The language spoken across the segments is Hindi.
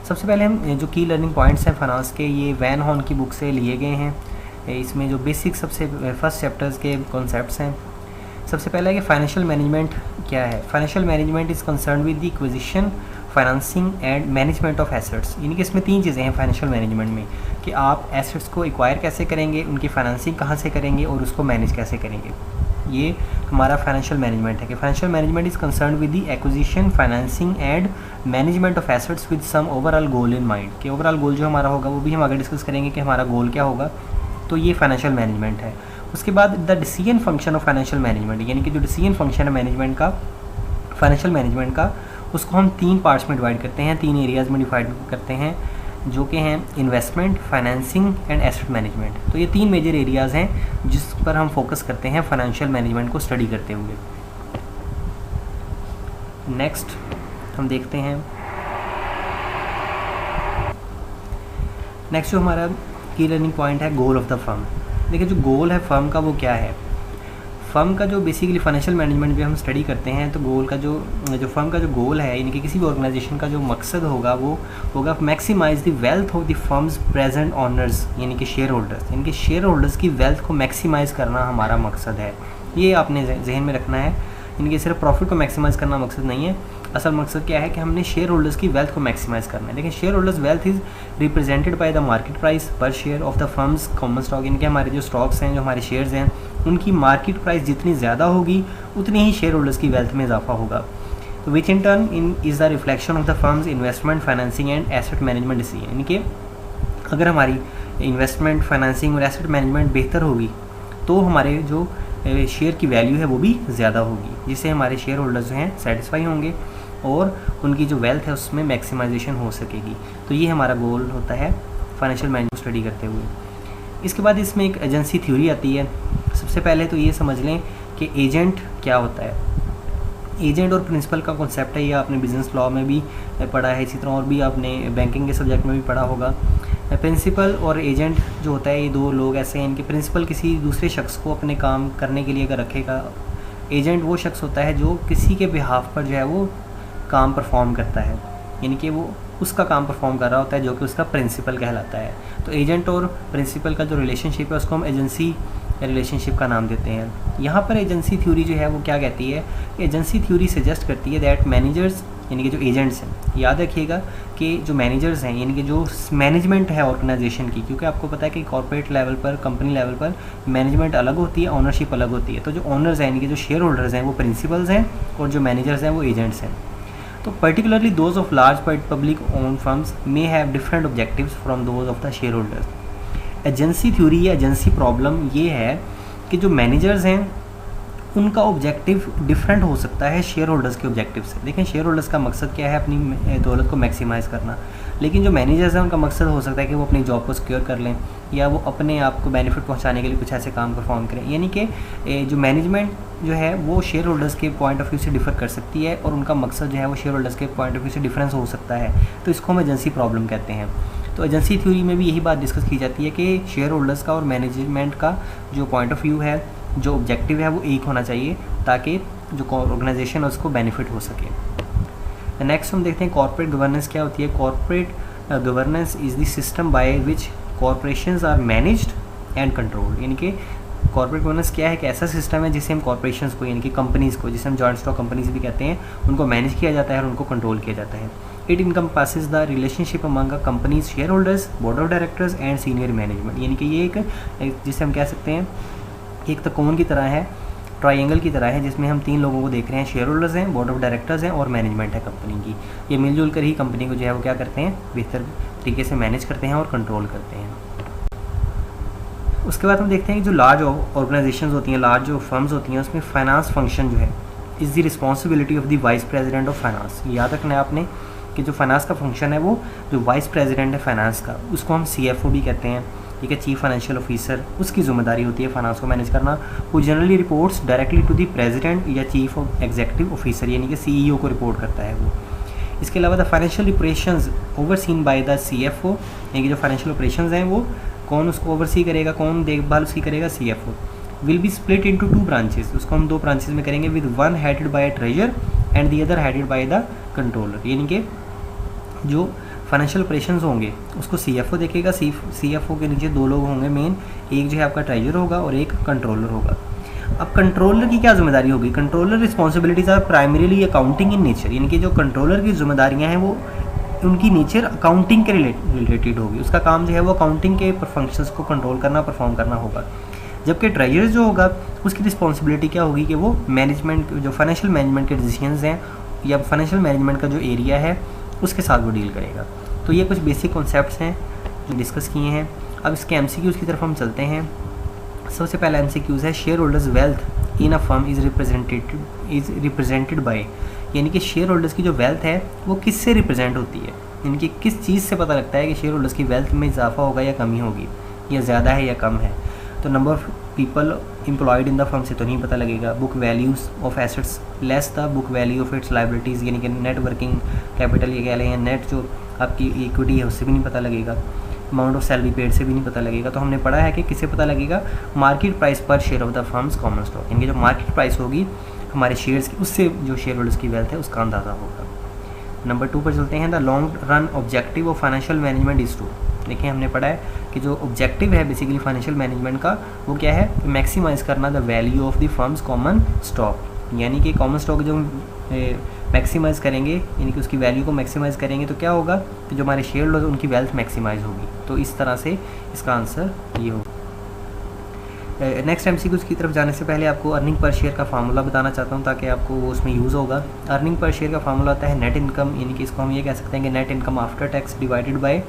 सबसे पहले हम जो की लर्निंग पॉइंट्स हैं फाइनेंस के, ये वैन हॉर्न की बुक से लिए गए हैं। इसमें जो बेसिक सबसे फर्स्ट चैप्टर्स के कॉन्सेप्ट्स हैं, सबसे पहला है कि फाइनेंशियल मैनेजमेंट क्या है। Financial management is concern with the acquisition, financing and management of assets. यानी कि इसमें 3 चीज़ें हैं फाइनेंशियल मैनेजमेंट में, कि आप एसेट्स को एक्वायर कैसे करेंगे, उनकी फाइनेंसिंग कहाँ से करेंगे और उसको मैनेज कैसे करेंगे। ये हमारा फाइनेंशियल मैनेजमेंट है कि financial management is concern with the acquisition, financing and management of assets with some overall goal in mind. कि ओवरऑल गोल जो हमारा होगा वो भी हम आगे डिस्कस करेंगे कि हमारा गोल क्या होगा। तो ये फाइनेंशियल मैनेजमेंट है। उसके बाद the decision function of financial management, यानी कि जो डिसीजन फंक्शन है मैनेजमेंट का, फाइनेंशियल मैनेजमेंट का, उसको हम 3 पार्ट्स में डिवाइड करते हैं, 3 एरियाज़ में डिवाइड करते हैं, जो कि हैं investment, financing and asset management. तो ये 3 मेजर एरियाज़ हैं जिस पर हम फोकस करते हैं फाइनेंशियल मैनेजमेंट को स्टडी करते हुए। नेक्स्ट हम देखते हैं, नेक्स्ट जो हमारा की लर्निंग पॉइंट है, गोल ऑफ द फर्म। देखिए जो गोल है फर्म का वो क्या है। फर्म का जो बेसिकली फाइनेंशियल मैनेजमेंट भी हम स्टडी करते हैं, तो गोल का जो फर्म का जो गोल है, यानी कि किसी भी ऑर्गेनाइजेशन का जो मकसद होगा वो होगा maximise the wealth of the firm's present owners, यानी कि शेयर होल्डर्स। यानी कि शेयर होल्डर्स की वेल्थ को मैक्सिमाइज करना हमारा मकसद है। ये आपने जहन में रखना है, यानी कि सिर्फ प्रॉफिट को मैक्सिमाइज करना मकसद नहीं है। असल मकसद क्या है कि हमने शेयर होल्डर्स की वेल्थ को मैक्सिमाइज करना है। लेकिन share holders wealth is represented by the market price per share of the firm's common stock. यानी कि हमारे जो स्टॉक्स हैं, जो हमारे शेयर्स हैं, उनकी मार्केट प्राइस जितनी ज़्यादा होगी उतनी ही शेयर होल्डर्स की वेल्थ में इजाफा होगा। तो which in turn in is the reflection of the firm's investment, financing and asset management decision. यानी कि अगर हमारी इन्वेस्टमेंट, फाइनेंसिंग और एसेट मैनेजमेंट बेहतर होगी तो हमारे जो शेयर की वैल्यू है वो भी ज़्यादा होगी, जिससे हमारे शेयर होल्डर्स जो हैं सेटिस्फाई होंगे और उनकी जो वेल्थ है उसमें मैक्सिमाइजेशन हो सकेगी। तो ये हमारा गोल होता है फाइनेंशियल मैनेजमेंट स्टडी करते हुए। इसके बाद इसमें एक एजेंसी थ्योरी आती है। सबसे पहले तो ये समझ लें कि एजेंट क्या होता है। एजेंट और प्रिंसिपल का कॉन्सेप्ट है, ये आपने बिजनेस लॉ में भी पढ़ा है, इसी तरह और भी आपने बैंकिंग के सब्जेक्ट में भी पढ़ा होगा। प्रिंसिपल और एजेंट जो होता है, ये 2 लोग ऐसे हैं, इनके प्रिंसिपल किसी दूसरे शख्स को अपने काम करने के लिए अगर रखेगा, एजेंट वो शख्स होता है जो किसी के बिहाफ पर जो है वो काम परफॉर्म करता है, यानी कि वो उसका काम परफॉर्म कर रहा होता है, जो कि उसका प्रिंसिपल कहलाता है। तो एजेंट और प्रिंसिपल का जो रिलेशनशिप है उसको हम एजेंसी रिलेशनशिप का नाम देते हैं। यहाँ पर एजेंसी थ्योरी जो है वो क्या कहती है, एजेंसी थ्योरी सजेस्ट करती है दैट मैनेजर्स, यानी कि जो एजेंट्स हैं, याद रखिएगा कि जो मैनेजर्स हैं, यानी कि जो मैनेजमेंट है ऑर्गेनाइजेशन की, क्योंकि आपको पता है कि कॉर्पोरेट लेवल पर, कंपनी लेवल पर मैनेजमेंट अलग होती है, ओनरशिप अलग होती है। तो जो ओनर्स हैं, यानी कि जो शेयर होल्डर्स हैं, वो प्रिंसिपल्स हैं और जो मैनेजर्स हैं वो एजेंट्स हैं। तो particularly those of large public own firms may have different objectives from those of the share holders. Agency theory या एजेंसी प्रॉब्लम ये है कि जो मैनेजर्स हैं उनका ऑब्जेक्टिव डिफरेंट हो सकता है शेयर होल्डर्स के ऑब्जेक्टिव से। देखें शेयर होल्डर्स का मकसद क्या है, अपनी दौलत को मैक्सिमाइज़ करना, लेकिन जो मैनेजर्स हैं उनका मकसद हो सकता है कि वो अपनी जॉब को सिक्योर कर लें या वो अपने आप को बेनिफिट पहुंचाने के लिए कुछ ऐसे काम परफॉर्म करें। यानी कि जो मैनेजमेंट जो है वो शेयर होल्डर्स के पॉइंट ऑफ व्यू से डिफर कर सकती है और उनका मकसद जो है वो शेयर होल्डर्स के पॉइंट ऑफ व्यू से डिफरेंस हो सकता है। तो इसको हम एजेंसी प्रॉब्लम कहते हैं। तो एजेंसी थ्योरी में भी यही बात डिस्कस की जाती है कि शेयर होल्डर्स का और मैनेजमेंट का जो पॉइंट ऑफ व्यू है, जो ऑब्जेक्टिव है वो एक होना चाहिए ताकि जो ऑर्गेनाइजेशन है उसको बेनिफिट हो सके। नेक्स्ट हम देखते हैं कॉर्पोरेट गवर्नेंस क्या होती है। Corporate governance is the system by which corporations are managed and controlled. यानी कि कॉर्पोरेट गवर्नेंस क्या है कि ऐसा सिस्टम है जिससे हम कॉर्पोरेशंस को, यानी कि कंपनीज़ को, जिसे हम जॉइंट स्टॉक कंपनीज भी कहते हैं, उनको मैनेज किया जाता है और उनको कंट्रोल किया जाता है। It encompasses the relationship among a companies share holders, board of directors and senior management. यानी कि ये एक जिसे हम कह सकते हैं एक त्रिकोण की तरह है, ट्रायंगल की तरह है, जिसमें हम 3 लोगों को देख रहे हैं, शेयर होल्डर्स हैं, बोर्ड ऑफ डायरेक्टर्स हैं और मैनेजमेंट है कंपनी की। ये मिलजुल कर ही कंपनी को जो है वो क्या करते हैं, बेहतर तरीके से मैनेज करते हैं और कंट्रोल करते हैं। उसके बाद हम देखते हैं कि जो लार्ज ऑर्गेनाइजेशंस होती हैं, लार्ज जो फर्म्स होती हैं, उसमें फाइनेंस फंक्शन जो है is the responsibility of the vice president of finance. याद रखना है आपने कि जो फाइनेंस का फंक्शन है वो जो वाइस प्रेसिडेंट है फाइनेंस का, उसको हम CFO भी कहते हैं, ठीक है, चीफ फाइनेंशियल ऑफिसर, उसकी जिम्मेदारी होती है फाइनेंस को मैनेज करना। वो generally reports directly to the president या चीफ एग्जीक्यूटिव ऑफिसर, यानी कि CEO को रिपोर्ट करता है वो। इसके अलावा the financial operations overseen by the CFO, यानी कि जो फाइनेंशियल ऑपरेशंस हैं वो कौन उसको ओवरसी करेगा, कौन देखभाल उसकी करेगा, CFO। Will be split into 2 branches, उसको हम 2 ब्रांचेस में करेंगे, with one headed by treasure and the other headed by the controller. यानी कि जो फाइनेंशियल ऑपरेशंस होंगे उसको CFO देखेगा। CFO के नीचे 2 लोग होंगे मेन, एक जो है आपका ट्रेजरर होगा और एक कंट्रोलर होगा। अब कंट्रोलर की क्या जिम्मेदारी होगी? Controller responsibilities are primarily accounting in nature, यानी कि जो कंट्रोलर की जिम्मेदारियाँ हैं वो उनकी नेचर अकाउंटिंग के रिलेटेड होगी। उसका काम जो है वो अकाउंटिंग के फंक्शंस को कंट्रोल करना, परफॉर्म करना होगा। जबकि ट्रेजरर जो होगा उसकी रिस्पॉन्सिबिलिटी क्या होगी कि वो मैनेजमेंट, जो फाइनेंशियल मैनेजमेंट के डिसीजंस हैं या फाइनेंशियल मैनेजमेंट का जो एरिया है उसके साथ वो डील करेगा। तो ये कुछ बेसिक कॉन्सेप्ट्स हैं जो डिस्कस किए हैं। अब इसके MCQs की तरफ हम चलते हैं। सबसे पहला MCQs है share holders wealth in a firm is represented bye, यानी कि शेयर होल्डर्स की जो वेल्थ है वो किससे रिप्रेजेंट होती है, यानी कि किस चीज़ से पता लगता है कि शेयर होल्डर्स की वेल्थ में इजाफा होगा या कमी होगी, या ज़्यादा है या कम है। तो number of people employed in the firm से तो नहीं पता लगेगा। Book values of assets less the book value of its liabilities, यानी कि नेट वर्किंग कैपिटल ये कह लें या नेट जो आपकी इक्विटी है उससे भी नहीं पता लगेगा। अमाउंट ऑफ सैलरी पेड से भी नहीं पता लगेगा। तो हमने पढ़ा है कि किससे पता लगेगा? Market price per share of the firm's common stock, यानी कि जो मार्केट प्राइस होगी हमारे शेयर्स की, उससे जो शेयर होल्डर्स की वेल्थ है उसका अंदाज़ा होगा। नंबर 2 पर चलते हैं। The long run objective of financial management is to, देखिए हमने पढ़ा है कि जो ऑब्जेक्टिव है बेसिकली फाइनेंशियल मैनेजमेंट का वो क्या है? मैक्सिमाइज़ करना the value of the firm's common stock, यानी कि कॉमन स्टॉक जो मैक्सिमाइज़ करेंगे, यानी कि उसकी वैल्यू को मैक्सिमाइज़ करेंगे तो क्या होगा कि जो हमारे शेयर होल्डर्स उनकी वेल्थ मैक्सिमाइज़ होगी। तो इस तरह से इसका आंसर ये होगा। नेक्स्ट MCQs की तरफ जाने से पहले आपको अर्निंग पर शेयर का फार्मूला बताना चाहता हूँ ताकि आपको वो उसमें यूज़ होगा। अर्निंग पर शेयर का फार्मूला होता है नेट इनकम, यानी कि इसको हम ये कह सकते हैं कि net income after tax divided bye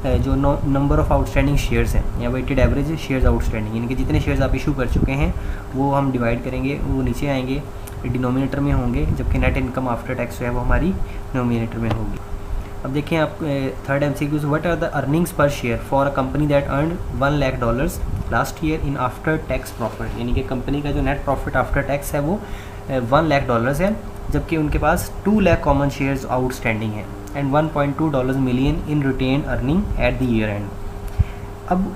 जो नंबर ऑफ़ आउटस्टैंडिंग शेयर्स हैं या वेटेड एवरेज शेयर्स आउटस्टैंडिंग, यानी कि जितने शेयर्स आप इशू कर चुके हैं वो हम डिवाइड करेंगे, वो नीचे आएंगे डिनोमिनेटर में होंगे, जबकि नेट इनकम आफ्टर टैक्स जो है वो हमारी डिनोमिनेटर में होगी। अब देखें आप third MCQs, what are the earnings per share for a company that earn $1 lakh last year in after tax profit, यानी कि कंपनी का जो नेट प्रॉफिट आफ्टर टैक्स है वो $1 लाख है, जबकि उनके पास 2 लाख कॉमन शेयर्स आउटस्टैंडिंग हैं and $1.2 million in retain earning at the year end. अब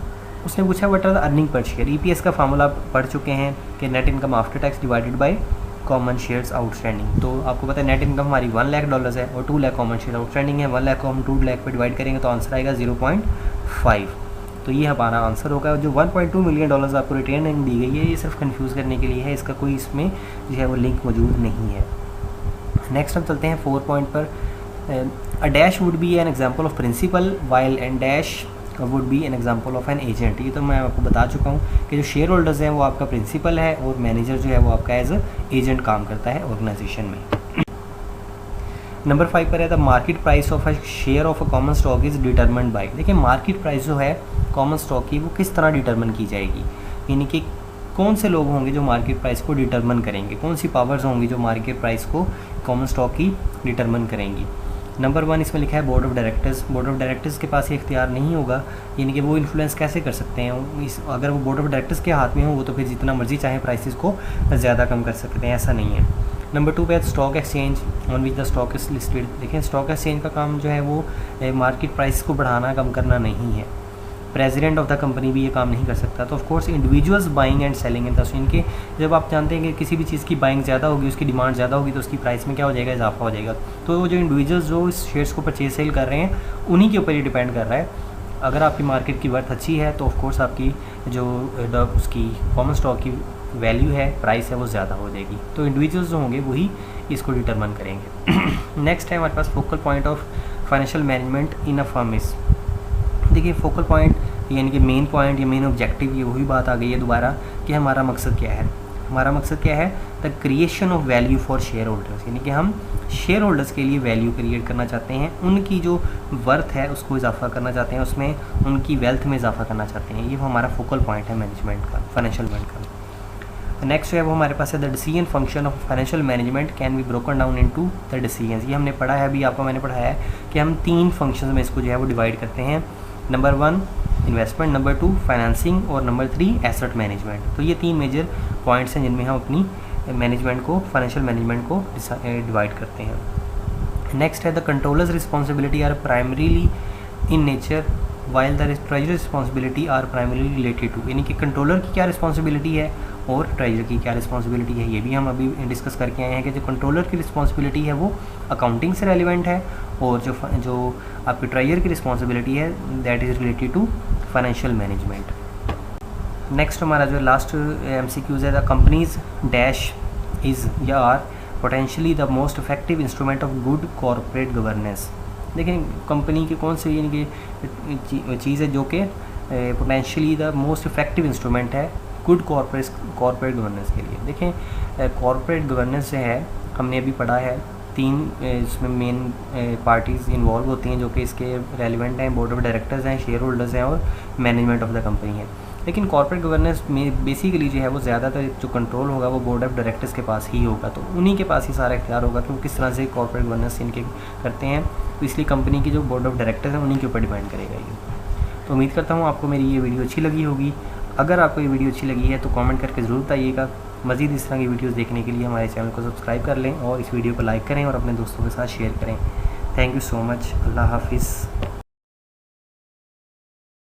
उसने पूछा what are the earning per share. EPS का फार्मूला आप पढ़ चुके हैं कि net income after tax divided by common shares outstanding. तो आपको पता है नेट इनकम हमारी $1 लाख है और 2 लाख कॉमन शेयर आउटस्टैंडिंग है। 1 लाख को हम 2 लाख पे डिवाइड करेंगे तो आंसर आएगा 0.5। तो ये हमारा आंसर होगा। जो $1.2 मिलियन आपको रिटेन अर्निंग दी गई है ये सिर्फ कंफ्यूज करने के लिए है, इसका कोई इसमें जो है वो लिंक मौजूद नहीं है। नेक्स्ट हम चलते हैं 4 पॉइंट पर। A dash would be an example of principal while and dash would be an example of an agent. ये तो मैं आपको बता चुका हूँ कि जो शेयर होल्डर्स हैं वो आपका प्रिंसिपल है और मैनेजर जो है वो आपका एज एजेंट काम करता है ऑर्गेनाइजेशन में। नंबर 5 पर है the market price of a share of a common stock is determined bye. देखिए मार्केट प्राइस जो है कॉमन स्टॉक की वो किस तरह डिटरमिन की जाएगी, यानी कि कौन से लोग होंगे जो मार्केट प्राइस को डिटरमिन करेंगे, कौन सी पावर्स होंगी जो मार्केट प्राइस को कॉमन स्टॉक की डिटरमिन करेंगी। नंबर 1 इसमें लिखा है board of directors. Board of directors के पास ये इख्तियार नहीं होगा, यानी कि वो इन्फ्लुएंस कैसे कर सकते हैं अगर वो बोर्ड ऑफ डायरेक्टर्स के हाथ में हो वो तो फिर जितना मर्जी चाहे प्राइसेस को ज़्यादा कम कर सकते हैं, ऐसा नहीं है। नंबर 2 पे stock exchange on which the stock is listed. देखिए स्टॉक एक्सचेंज का काम जो है वो मार्केट प्राइस को बढ़ाना कम करना नहीं है। प्रेसिडेंट ऑफ द कंपनी भी ये काम नहीं कर सकता। तो of course individuals buying and selling in the, इनके जब आप जानते हैं कि किसी भी चीज़ की बाइंग ज़्यादा होगी, उसकी डिमांड ज़्यादा होगी तो उसकी प्राइस में क्या हो जाएगा, इजाफा हो जाएगा। तो जो इंडिविजुअल्स जो इस शेयर्स को परचेज सेल कर रहे हैं उन्हीं के ऊपर ये डिपेंड कर रहा है। अगर आपकी मार्केट की वर्थ अच्छी है तो ऑफ कोर्स आपकी जो उसकी कॉमन स्टॉक की वैल्यू है, प्राइस है, वो ज़्यादा हो जाएगी। तो इंडिविजुअल्स जो होंगे वही इसको डिटरमिन करेंगे। नेक्स्ट है हमारे पास focal point of financial management in a firm is. देखिए फोकल पॉइंट यानी कि मेन पॉइंट या मेन ऑब्जेक्टिव, ये वही बात आ गई है दोबारा कि हमारा मकसद क्या है। हमारा मकसद क्या है, the creation of value for share holders, यानी कि हम शेयर होल्डर्स के लिए वैल्यू क्रिएट करना चाहते हैं, उनकी जो वर्थ है उसको इजाफा करना चाहते हैं, उसमें उनकी वेल्थ में इजाफा करना चाहते हैं। ये हमारा फोकल पॉइंट है मैनेजमेंट का, फाइनेंशियल मैनेजमेंट का। नेक्स्ट है वो हमारे पास है the decision function of financial management can be broken down into the decisions. ये हमने पढ़ा है, अभी आपको मैंने पढ़ाया है कि हम 3 फंक्शंस में इसको जो है वो डिवाइड करते हैं। नंबर 1 इन्वेस्टमेंट, नंबर 2 फाइनेंसिंग और नंबर 3 एसेट मैनेजमेंट। तो ये 3 मेजर पॉइंट्स हैं जिनमें हम अपनी मैनेजमेंट को, फाइनेंशियल मैनेजमेंट को डिवाइड करते हैं। नेक्स्ट है the controller's responsibility are primarily in nature while the treasurer responsibility are primary related to, यानी कि कंट्रोलर की क्या रिस्पॉन्सिबिलिटी है और ट्रेजर की क्या रिस्पॉन्सिबिलिटी है, ये भी हम अभी डिस्कस करके आए हैं कि जो कंट्रोलर की रिस्पॉन्सिबिलिटी है वो अकाउंटिंग से रेलिवेंट है और जो आपकी ट्रेजर की रिस्पॉन्सिबिलिटी है that is related to financial management. Next हमारा जो लास्ट MCQs है, द कंपनीज डैश इज़ या are potentially the most effective instrument of good corporate governance. देखें कंपनी के कौन से यानी कि चीज़ है जो कि potentially the most effective instrument है गुड कॉरपोरेट गवर्नेंस के लिए। देखें कॉरपोरेट गवर्नेंस जो है हमने अभी पढ़ा है 3 इसमें मेन पार्टीज़ इन्वॉल्व होती हैं जो कि इसके रेलिवेंट हैं, बोर्ड ऑफ डायरेक्टर्स हैं, शेयर होल्डर्स हैं और मैनेजमेंट ऑफ द कंपनी है। लेकिन कॉर्पोरेट गवर्नेंस में बेसिकली जो है वो ज़्यादातर जो कंट्रोल होगा वो बोर्ड ऑफ डायरेक्टर्स के पास ही होगा, तो उन्हीं के पास ही सारा इख्तियार होगा कि वो किस तरह से कॉर्पोरेट गवर्नेंस इनके करते हैं, तो इसलिए कंपनी की जो बोर्ड ऑफ डायरेक्टर्स हैं उन्हीं के ऊपर डिपेंड करेगा ये। तो उम्मीद करता हूँ आपको मेरी ये वीडियो अच्छी लगी होगी। अगर आपको ये वीडियो अच्छी लगी है तो कमेंट करके ज़रूर बताइएगा। मज़ीद इस तरह की वीडियोज़ देखने के लिए हमारे चैनल को सब्सक्राइब कर लें और इस वीडियो को लाइक करें और अपने दोस्तों के साथ शेयर करें। Thank you so much. अल्लाह हाफिज़।